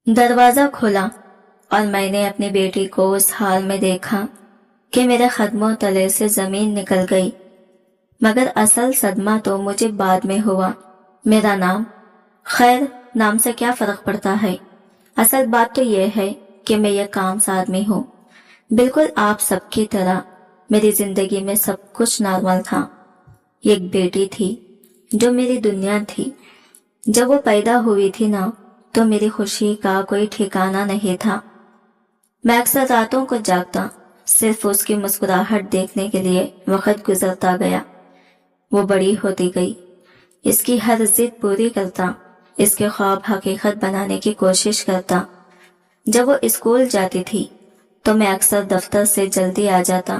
दरवाजा खोला और मैंने अपनी बेटी को उस हाल में देखा कि मेरे कदमों तले से जमीन निकल गई। मगर असल सदमा तो मुझे बाद में हुआ। मेरा नाम, खैर नाम से क्या फर्क पड़ता है। असल बात तो यह है कि मैं ये कामयाब आदमी हूँ। बिल्कुल आप सबकी तरह मेरी जिंदगी में सब कुछ नॉर्मल था। एक बेटी थी जो मेरी दुनिया थी। जब वो पैदा हुई थी ना, तो मेरी खुशी का कोई ठिकाना नहीं था। मैं अक्सर रातों को जागता सिर्फ उसकी मुस्कुराहट देखने के लिए। वक्त गुजरता गया, वो बड़ी होती गई। इसकी हर जिद पूरी करता, इसके ख्वाब हकीकत बनाने की कोशिश करता। जब वो स्कूल जाती थी तो मैं अक्सर दफ्तर से जल्दी आ जाता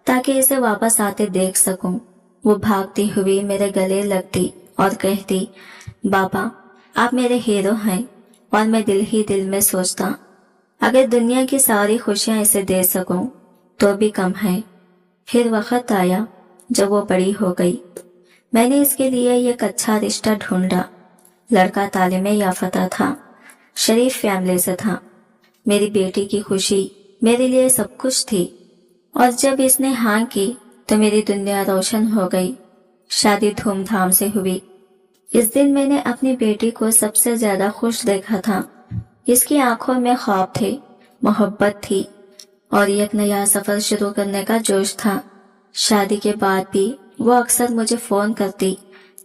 ताकि इसे वापस आते देख सकूं। वो भागती हुई मेरे गले लगती और कहती, बाबा आप मेरे हीरो हैं। और मैं दिल ही दिल में सोचता, अगर दुनिया की सारी खुशियां इसे दे सकूं तो भी कम है। फिर वक्त आया जब वो बड़ी हो गई। मैंने इसके लिए एक अच्छा रिश्ता ढूंढा। लड़का तालीम याफ्ता था, शरीफ फैमिली से था। मेरी बेटी की खुशी मेरे लिए सब कुछ थी। और जब इसने हाँ की तो मेरी दुनिया रोशन हो गई। शादी धूमधाम से हुई। इस दिन मैंने अपनी बेटी को सबसे ज्यादा खुश देखा था। इसकी आंखों में ख्वाब थे, मोहब्बत थी और एक नया सफर शुरू करने का जोश था। शादी के बाद भी वो अक्सर मुझे फोन करती,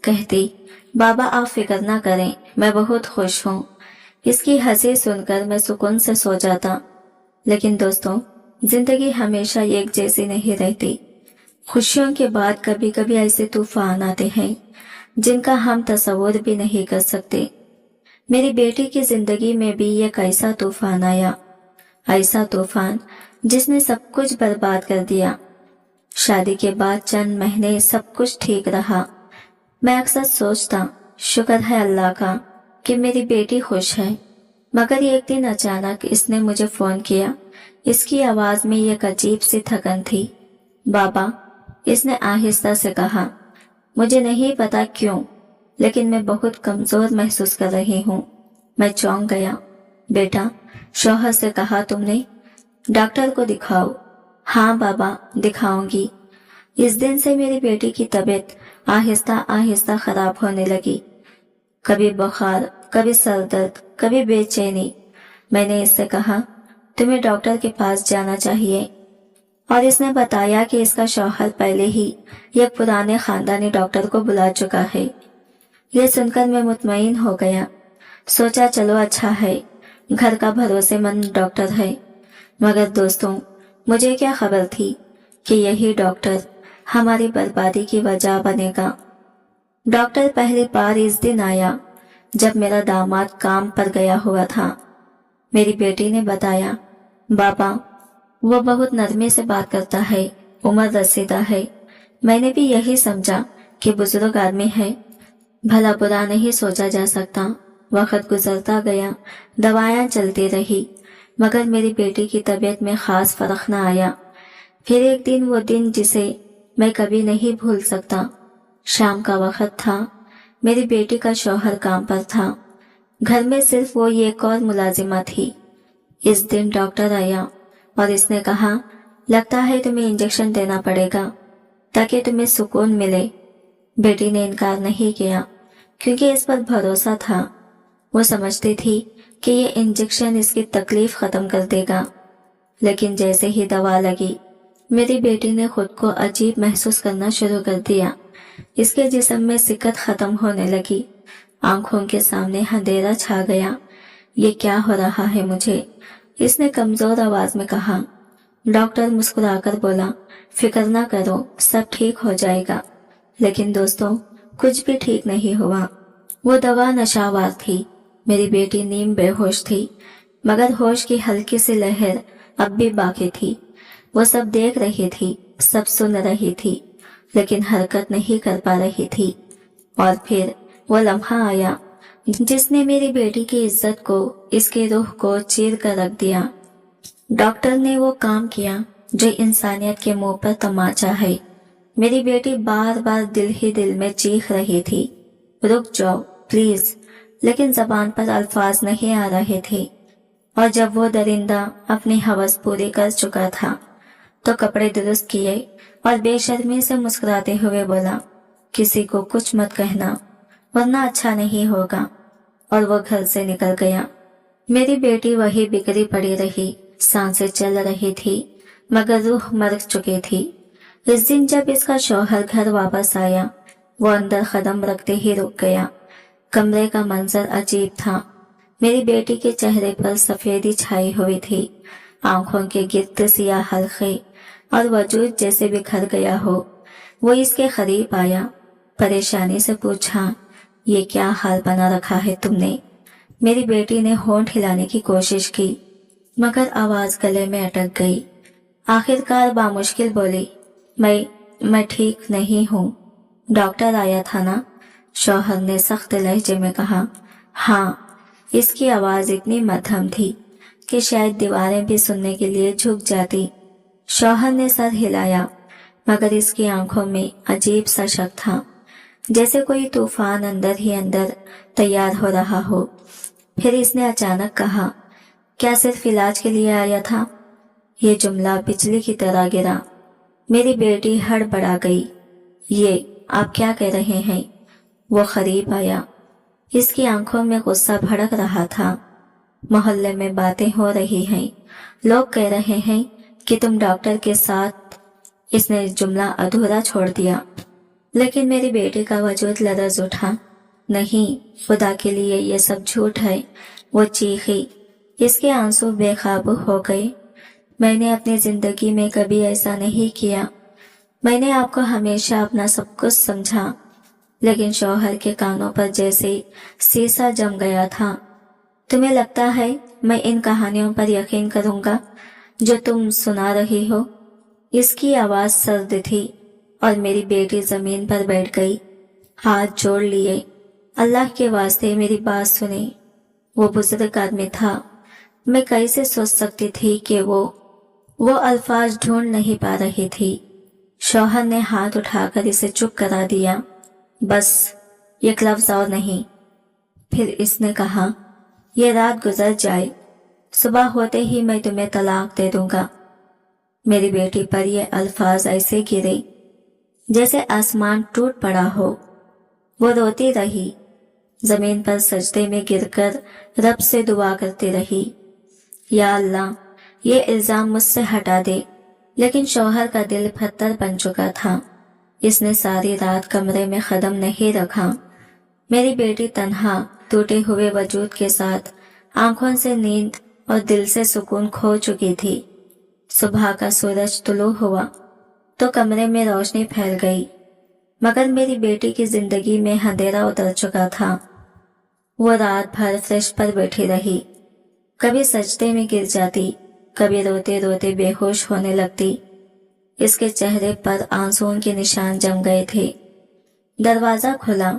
कहती, बाबा आप फिक्र ना करें, मैं बहुत खुश हूँ। इसकी हंसी सुनकर मैं सुकून से सो जाता। लेकिन दोस्तों, जिंदगी हमेशा एक जैसी नहीं रहती। खुशियों के बाद कभी कभी ऐसे तूफान आते हैं जिनका हम तस्वुर भी नहीं कर सकते। मेरी बेटी की जिंदगी में भी एक ऐसा तूफान आया, ऐसा तूफान जिसने सब कुछ बर्बाद कर दिया। शादी के बाद चंद महीने सब कुछ ठीक रहा। मैं अक्सर सोचता, शुक्र है अल्लाह का कि मेरी बेटी खुश है। मगर एक दिन अचानक इसने मुझे फोन किया। इसकी आवाज में एक अजीब सी थकन थी। बाबा, इसने आहिस्ता से कहा, मुझे नहीं पता क्यों, लेकिन मैं बहुत कमजोर महसूस कर रही हूँ। मैं चौंक गया। बेटा, शौहर से कहा तुमने? डॉक्टर को दिखाओ। हाँ बाबा, दिखाऊंगी। इस दिन से मेरी बेटी की तबीयत आहिस्ता आहिस्ता खराब होने लगी। कभी बुखार, कभी सर दर्द, कभी बेचैनी। मैंने इससे कहा, तुम्हें डॉक्टर के पास जाना चाहिए। और इसने बताया कि इसका शौहर पहले ही एक पुराने खानदानी डॉक्टर को बुला चुका है। यह सुनकर मैं मुतमईन हो गया। सोचा चलो अच्छा है, घर का भरोसेमंद डॉक्टर है। मगर दोस्तों, मुझे क्या खबर थी कि यही डॉक्टर हमारी बर्बादी की वजह बनेगा। डॉक्टर पहली बार इस दिन आया जब मेरा दामाद काम पर गया हुआ था। मेरी बेटी ने बताया, बाबा वो बहुत नरमी से बात करता है, उम्र रसीदा है। मैंने भी यही समझा कि बुजुर्ग आदमी है, भला बुरा नहीं सोचा जा सकता। वक्त गुजरता गया, दवाएं चलती रही, मगर मेरी बेटी की तबीयत में खास फर्क न आया। फिर एक दिन, वो दिन जिसे मैं कभी नहीं भूल सकता। शाम का वक्त था। मेरी बेटी का शौहर काम पर था। घर में सिर्फ वो एक और मुलाजिमा थी। इस दिन डॉक्टर आया और इसने कहा, लगता है तुम्हें इंजेक्शन देना पड़ेगा ताकि तुम्हें सुकून मिले। बेटी ने इनकार नहीं किया क्योंकि इस पर भरोसा था। वो समझती थी कि ये इंजेक्शन इसकी तकलीफ खत्म कर देगा। लेकिन जैसे ही दवा लगी, मेरी बेटी ने खुद को अजीब महसूस करना शुरू कर दिया। इसके जिस्म में सिकत खत्म होने लगी। आंखों के सामने अंधेरा छा गया। ये क्या हो रहा है मुझे? इसने कमजोर आवाज में कहा। डॉक्टर मुस्कुराकर बोला, फिक्र ना करो, सब ठीक हो जाएगा। लेकिन दोस्तों, कुछ भी ठीक नहीं हुआ। वो दवा नशावार थी। मेरी बेटी नीम बेहोश थी, मगर होश की हल्की सी लहर अब भी बाकी थी। वो सब देख रही थी, सब सुन रही थी, लेकिन हरकत नहीं कर पा रही थी। और फिर वो लम्हा आया जिसने मेरी बेटी की इज्जत को, इसके रूह को चीर कर रख दिया। डॉक्टर ने वो काम किया जो इंसानियत के मुंह पर तमाचा है। मेरी बेटी बार बार दिल ही दिल में चीख रही थी, रुक जाओ प्लीज, लेकिन जबान पर अल्फाज नहीं आ रहे थे। और जब वो दरिंदा अपनी हवस पूरी कर चुका था तो कपड़े दुरुस्त किए और बेशर्मी से मुस्कुराते हुए बोला, किसी को कुछ मत कहना वरना अच्छा नहीं होगा, और वो घर से निकल गया। मेरी बेटी वही बिखरी पड़ी रही, सांसें चल रही थी मगर रूह मर चुकी थी। इस दिन जब इसका शौहर घर वापस आया, वो अंदर कदम रखते ही रुक गया। कमरे का मंजर अजीब था। मेरी बेटी के चेहरे पर सफेदी छाई हुई थी, आंखों के गिर्द सियाह हल्के और वजूद जैसे बिखर गया हो। वो इसके करीब आया, परेशानी से पूछा, ये क्या हाल बना रखा है तुमने? मेरी बेटी ने होंठ हिलाने की कोशिश की मगर आवाज गले में अटक गई। आखिरकार बामुश्किल बोली, मैं ठीक नहीं हूँ। डॉक्टर आया था ना? शौहर ने सख्त लहजे में कहा। हाँ। इसकी आवाज इतनी मध्यम थी कि शायद दीवारें भी सुनने के लिए झुक जाती। शौहर ने सर हिलाया मगर इसकी आंखों में अजीब सा शक था, जैसे कोई तूफान अंदर ही अंदर तैयार हो रहा हो। फिर इसने अचानक कहा, क्या सिर्फ इलाज के लिए आया था? ये जुमला बिजली की तरह गिरा। मेरी बेटी हड़बड़ा गई। ये आप क्या कह रहे हैं? वो करीब आया। इसकी आंखों में गुस्सा भड़क रहा था। मोहल्ले में बातें हो रही हैं, लोग कह रहे हैं कि तुम डॉक्टर के साथ। इसने जुमला अधूरा छोड़ दिया, लेकिन मेरी बेटी का वजूद लरज उठा। नहीं, खुदा के लिए ये सब झूठ है। वो चीखी। इसके आंसू बेकाबू हो गए। मैंने अपनी जिंदगी में कभी ऐसा नहीं किया। मैंने आपको हमेशा अपना सब कुछ समझा, लेकिन शौहर के कानों पर जैसे शीशा जम गया था। तुम्हें लगता है मैं इन कहानियों पर यकीन करूंगा जो तुम सुना रही हो? इसकी आवाज सर्द थी और मेरी बेटी जमीन पर बैठ गई, हाथ जोड़ लिए। अल्लाह के वास्ते मेरी बात सुने। वो बुजुर्ग आदमी था। मैं कैसे सोच सकती थी कि वो अल्फाज ढूंढ नहीं पा रही थी। शौहर ने हाथ उठाकर इसे चुप करा दिया। बस एक लफ्ज और नहीं। फिर इसने कहा, ये रात गुजर जाए, सुबह होते ही मैं तुम्हें तलाक दे दूंगा। मेरी बेटी पर ये अल्फाज ऐसे गिरे जैसे आसमान टूट पड़ा हो। वो रोती रही, जमीन पर सजदे में गिरकर रब से दुआ करती रही, या अल्लाह ये इल्जाम मुझसे हटा दे। लेकिन शौहर का दिल पत्थर बन चुका था। इसने सारी रात कमरे में कदम नहीं रखा। मेरी बेटी तन्हा टूटे हुए वजूद के साथ आंखों से नींद और दिल से सुकून खो चुकी थी। सुबह का सूरज तुलू हुआ तो कमरे में रोशनी फैल गई, मगर मेरी बेटी की जिंदगी में अंधेरा उतर चुका था। वो रात भर फर्श पर बैठी रही, कभी सजदे में गिर जाती, कभी रोते रोते बेहोश होने लगती। इसके चेहरे पर आंसुओं के निशान जम गए थे। दरवाजा खुला,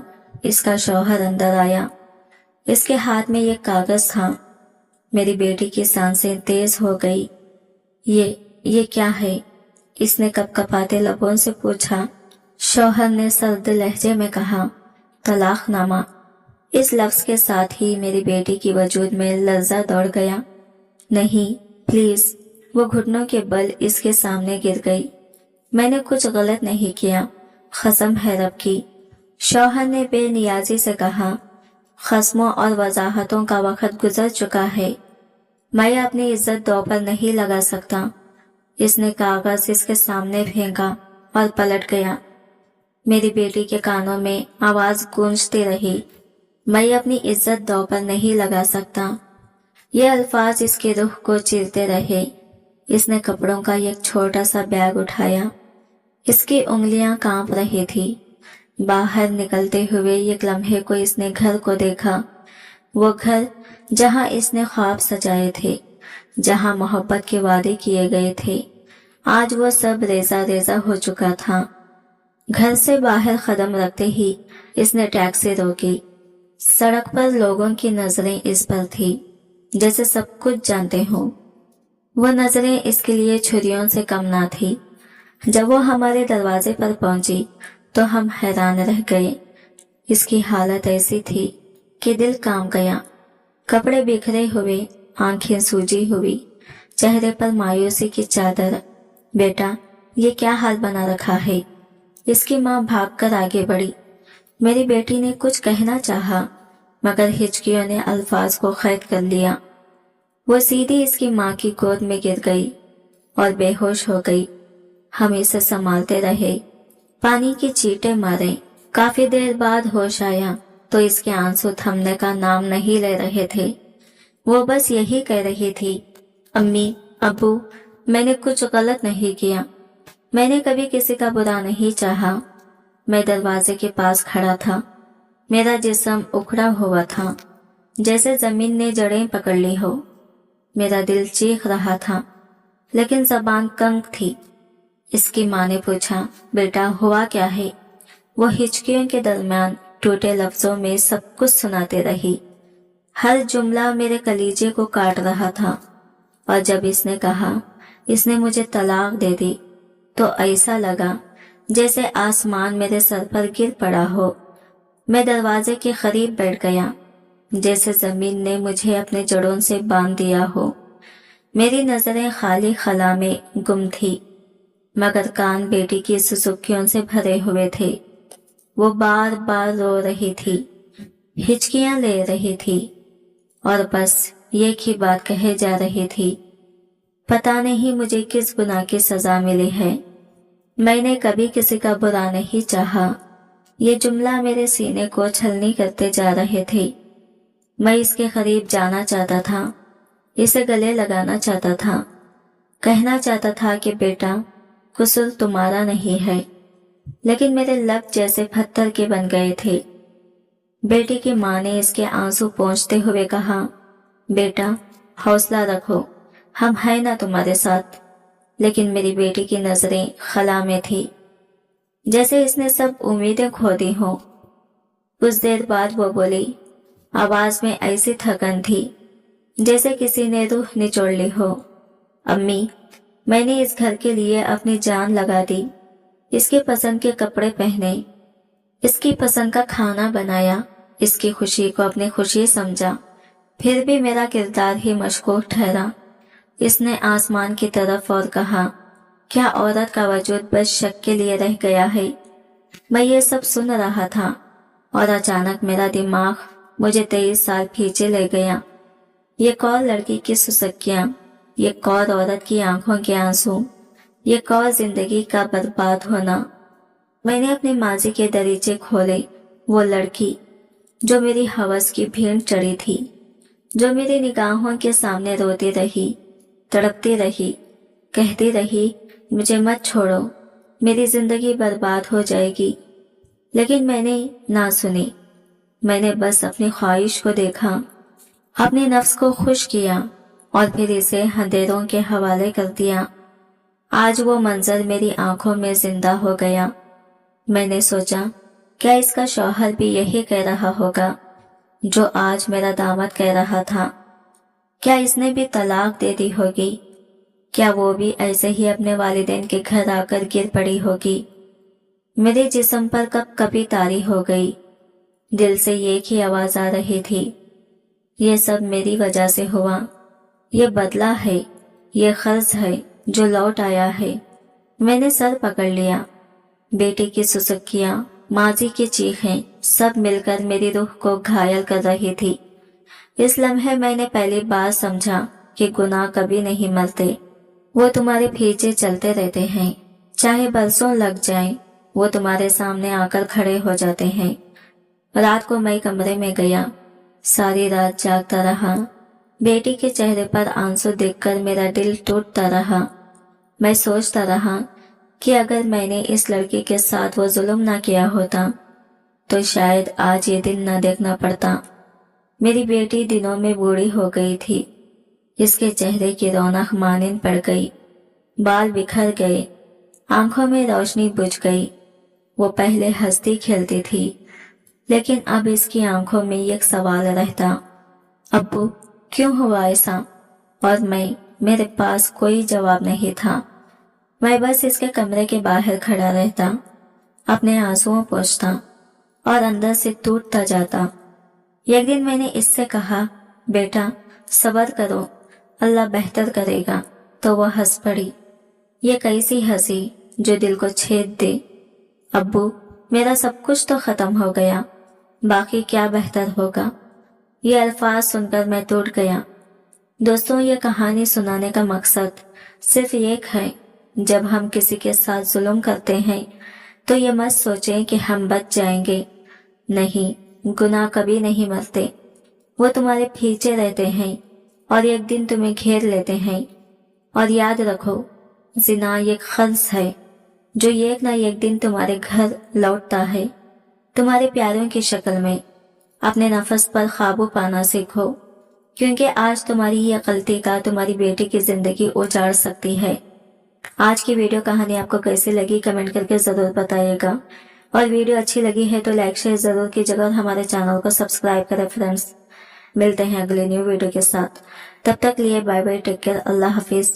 इसका शौहर अंदर आया। इसके हाथ में एक कागज था। मेरी बेटी की सांसें तेज हो गई। ये क्या है? इसने कपकपाते लबों से पूछा। शौहर ने सर्द लहजे में कहा, तलाकनामा। इस लफ्ज के साथ ही मेरी बेटी की वजूद में लर्जा दौड़ गया। नहीं, प्लीज। वो घुटनों के बल इसके सामने गिर गई। मैंने कुछ गलत नहीं किया, कसम है रब की। शौहर ने बेनियाजी से कहा, खस्मों और वजाहतों का वक्त गुजर चुका है। मैं अपनी इज्जत दो पर नहीं लगा सकता। इसने कागज इसके सामने फेंका और पलट गया। मेरी बेटी के कानों में आवाज गूंजती रही, मैं अपनी इज्जत दो पर नहीं लगा सकता। ये अल्फाज इसके रूह को चीरते रहे। इसने कपड़ों का एक छोटा सा बैग उठाया। इसकी उंगलियां कांप रही थी। बाहर निकलते हुए एक लम्हे को इसने घर को देखा, वो घर जहां इसने ख्वाब सजाए थे, जहां मोहब्बत के वादे किए गए थे। आज वो सब रेजा रेजा हो चुका था। घर से बाहर कदम रखते ही इसने टैक्सी रोकी। सड़क पर लोगों की नजरें इस पर थी जैसे सब कुछ जानते हों। वो नजरें इसके लिए छुरियों से कम ना थी। जब वो हमारे दरवाजे पर पहुंची तो हम हैरान रह गए। इसकी हालत ऐसी थी कि दिल कांप गया। कपड़े बिखरे हुए, आंखें सूजी हुई, चेहरे पर मायूसी की चादर। बेटा, ये क्या हाल बना रखा है? इसकी माँ भागकर आगे बढ़ी। मेरी बेटी ने कुछ कहना चाहा, मगर हिचकियों ने अल्फाज को कैद कर लिया। वो सीधी इसकी माँ की गोद में गिर गई और बेहोश हो गई। हम इसे संभालते रहे, पानी की चींटे मारे। काफी देर बाद होश आया तो इसके आंसू थमने का नाम नहीं ले रहे थे। वो बस यही कह रही थी, अम्मी, अब्बू, मैंने कुछ गलत नहीं किया। मैंने कभी किसी का बुरा नहीं चाहा। मैं दरवाजे के पास खड़ा था। मेरा जिस्म उखड़ा हुआ था, जैसे जमीन ने जड़ें पकड़ ली हो। मेरा दिल चीख रहा था, लेकिन जबान कंग थी। इसकी माँ ने पूछा, बेटा हुआ क्या है? वो हिचकियों के दरमियान टूटे लफ्जों में सब कुछ सुनाते रही। हर जुमला मेरे कलीजे को काट रहा था। और जब इसने कहा इसने मुझे तलाक दे दी, तो ऐसा लगा जैसे आसमान मेरे सर पर गिर पड़ा हो। मैं दरवाजे के करीब बैठ गया, जैसे जमीन ने मुझे अपने जड़ों से बांध दिया हो। मेरी नजरें खाली खला में गुम थी, मगर कान बेटी की सुसुकियों से भरे हुए थे। वो बार बार रो रही थी, हिचकियां ले रही थी और बस एक ही बात कहे जा रही थी, पता नहीं मुझे किस गुनाह की सजा मिली है। मैंने कभी किसी का बुरा नहीं चाहा। ये जुमला मेरे सीने को छलनी करते जा रहे थे। मैं इसके करीब जाना चाहता था, इसे गले लगाना चाहता था, कहना चाहता था कि बेटा, कसूर तुम्हारा नहीं है। लेकिन मेरे लब जैसे पत्थर के बन गए थे। बेटी की माँ ने इसके आंसू पोंछते हुए कहा, बेटा हौसला रखो, हम हैं ना तुम्हारे साथ। लेकिन मेरी बेटी की नजरें खला में थी, जैसे इसने सब उम्मीदें खो दी हों। कुछ देर बाद वो बोली, आवाज में ऐसी थकन थी जैसे किसी ने रूह निचोड़ ली हो, अम्मी, मैंने इस घर के लिए अपनी जान लगा दी। इसके पसंद के कपड़े पहने, इसकी पसंद का खाना बनाया, इसकी खुशी को अपनी खुशी समझा। फिर भी मेरा किरदार ही मशकूक ठहरा। इसने आसमान की तरफ और कहा, क्या औरत का वजूद बस शक के लिए रह गया है? मैं ये सब सुन रहा था और अचानक मेरा दिमाग मुझे 23 साल पीछे ले गया। ये कौर लड़की की सुसक्कियां, ये कौर औरत की आंखों के आंसू, ये कौर जिंदगी का बर्बाद होना। मैंने अपने माजी के दरीचे खोले। वो लड़की जो मेरी हवस की भीड़ चढ़ी थी, जो मेरी निगाहों के सामने रोती रही, तड़पती रही, कहती रही, मुझे मत छोड़ो, मेरी जिंदगी बर्बाद हो जाएगी। लेकिन मैंने ना सुनी। मैंने बस अपनी ख्वाहिश को देखा, अपने नफ्स को खुश किया और फिर इसे अंधेरों के हवाले कर दिया। आज वो मंजर मेरी आंखों में जिंदा हो गया। मैंने सोचा, क्या इसका शौहर भी यही कह रहा होगा जो आज मेरा दामाद कह रहा था? क्या इसने भी तलाक दे दी होगी? क्या वो भी ऐसे ही अपने वालिदैन के घर आकर गिर पड़ी होगी? मेरे जिस्म पर कभी तारी हो गई। दिल से एक ही आवाज आ रही थी, ये सब मेरी वजह से हुआ। ये बदला है, ये कर्ज है जो लौट आया है। मैंने सर पकड़ लिया। बेटी की सुसुकियां, माजी की चीखें, सब मिलकर मेरी रूह को घायल कर रही थी। इस लम्हे मैंने पहली बार समझा कि गुनाह कभी नहीं मरते। वो तुम्हारे पीछे चलते रहते हैं, चाहे बरसों लग जाएं, वो तुम्हारे सामने आकर खड़े हो जाते हैं। रात को मैं कमरे में गया, सारी रात जागता रहा। बेटी के चेहरे पर आंसू देखकर मेरा दिल टूटता रहा। मैं सोचता रहा कि अगर मैंने इस लड़की के साथ वो जुल्म ना किया होता तो शायद आज ये दिन ना देखना पड़ता। मेरी बेटी दिनों में बूढ़ी हो गई थी। इसके चेहरे की रौनक मानिन पड़ गई, बाल बिखर गए, आंखों में रोशनी बुझ गई। वो पहले हंसती खेलती थी, लेकिन अब इसकी आंखों में एक सवाल रहता, अब्बू क्यों हुआ ऐसा? और मेरे पास कोई जवाब नहीं था। मैं बस इसके कमरे के बाहर खड़ा रहता, अपने आंसुओं पोंछता और अंदर से टूटता जाता। एक दिन मैंने इससे कहा, बेटा सब्र करो, अल्लाह बेहतर करेगा। तो वह हंस पड़ी। ये कैसी हंसी जो दिल को छेद दे। अब्बू, मेरा सब कुछ तो खत्म हो गया, बाकी क्या बेहतर होगा। ये अल्फाज सुनकर मैं टूट गया। दोस्तों, ये कहानी सुनाने का मकसद सिर्फ एक है, जब हम किसी के साथ जुल्म करते हैं तो ये मत सोचें कि हम बच जाएंगे। नहीं, गुनाह कभी नहीं मरते, वो तुम्हारे पीछे रहते हैं और एक दिन तुम्हें घेर लेते हैं। और याद रखो, जिना एक खर्च है जो एक ना एक दिन तुम्हारे घर लौटता है, तुम्हारे प्यारों की शक्ल में। अपने नफ्स पर काबू पाना सीखो, क्योंकि आज तुम्हारी ये गलती का तुम्हारी बेटी की जिंदगी उजाड़ सकती है। आज की वीडियो कहानी आपको कैसी लगी कमेंट करके जरूर बताइएगा, और वीडियो अच्छी लगी है तो लाइक शेयर जरूर कीजिएगा और हमारे चैनल को सब्सक्राइब करें फ्रेंड्स। मिलते हैं अगले न्यू वीडियो के साथ, तब तक लिए बाय बाय, टेक केयर, अल्लाह हाफिज।